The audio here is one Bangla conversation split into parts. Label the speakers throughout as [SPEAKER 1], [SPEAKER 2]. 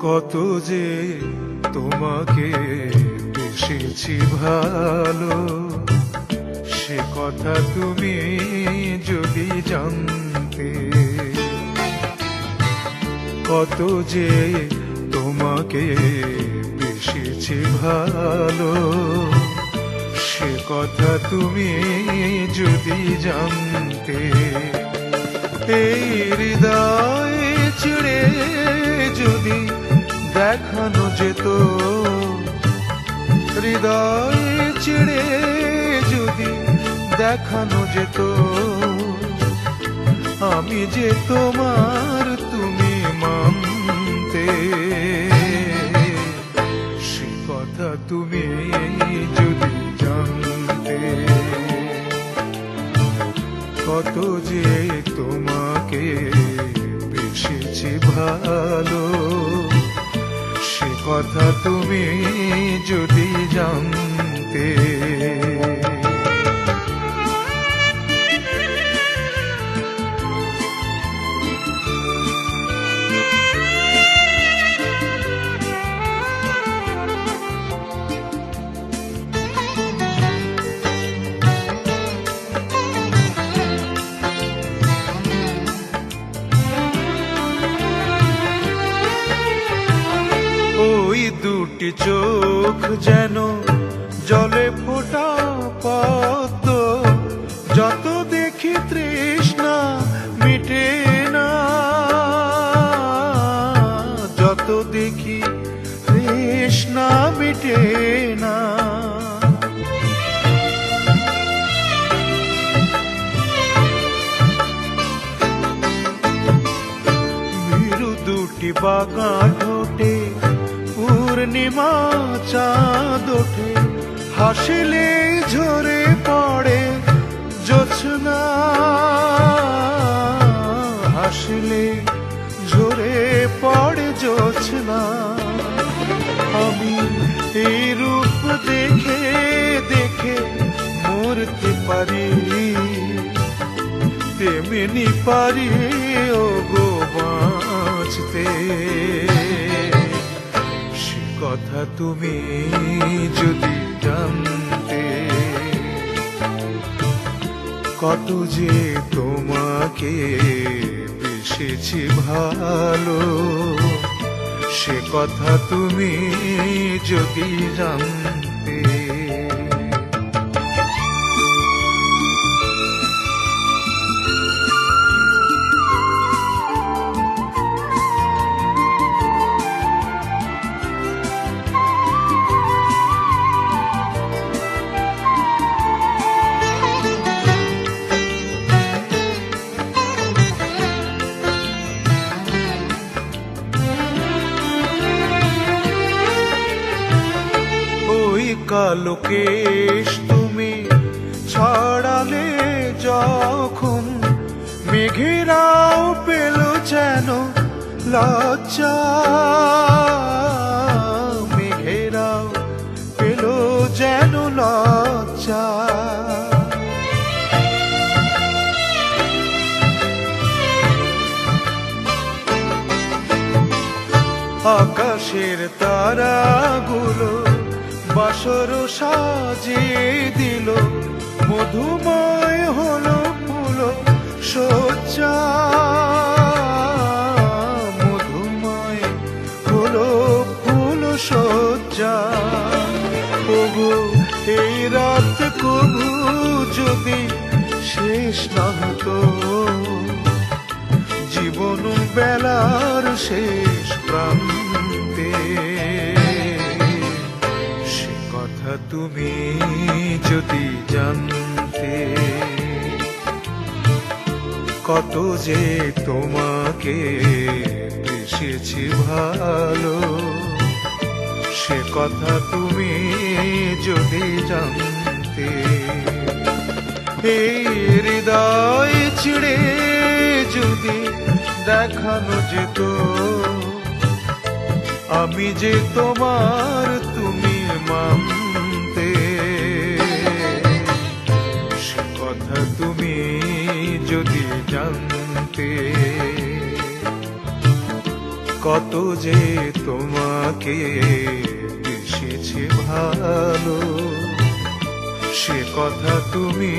[SPEAKER 1] কত যে তোমাকে বেসেছি ভালো, সে কথা তুমি যদি জানতে। কত যে তোমাকে বেসেছি ভালো, সে কথা তুমি যদি জানতে। এই হৃদয় চিড়ে যদি দেখানো যেত, হৃদয় চিড়ে যদি দেখানো যেত, আমি যে তোমার তুমি মানতে। সে কথা তুমি যদি জানতে। কত যে তোমাকে বেসেছি ভালো, সে কথা তুমি যদি জানতে। ওই দুটি চোখ যেন জলে ফোটা পদ্ম, যত দেখি তৃষ্ণা মিটে না, যত দেখি তৃষ্ণা মিটে না। ভীরু দুটি বাঁকা ঠোঁটে পূর্ণিমা চাঁদ ওঠে, হাসিলে ঝরে পড়ে জোছনা, হাসিলে ঝরে পড়ে জোছনা। আমি এই রূপ দেখে দেখে মরতে পারি, তেমনি পারি ও গো বাঁচতে। কথা তুমি যদি জানতে। কত যে তোমাকে বেসেছি ভালো, সে কথা তুমি যদি জানতে। কালো কেশ তুমি ছড়ালে যখন, মেঘেরাও পেল যেন লজ্জা, মেঘেরাও পেল যেন লজ্জা। আকাশের তারাগুলো বাসর সাজিয়ে দিল, মধুময় হলো ফুল সজ্জা, মধুময় হলো ফুল সজ্জা। ওগো এই রাত কবু যদি শেষ না হতো, জীবন বেলার শেষ প্রান্তে। কথা তুমি যদি জানতে। কত যে তোমাকে বেসেছি ভালো, সে কথা তুমি যদি জানতে। এই হৃদয় চিড়ে যদি দেখানো যেত, আমি যে তোমার তুমি মানতে। সে কথা তুমি যদি জানতে। কত যে তোমাকে বেসেছে ভালো, সে কথা তুমি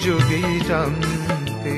[SPEAKER 1] যদি জানতে।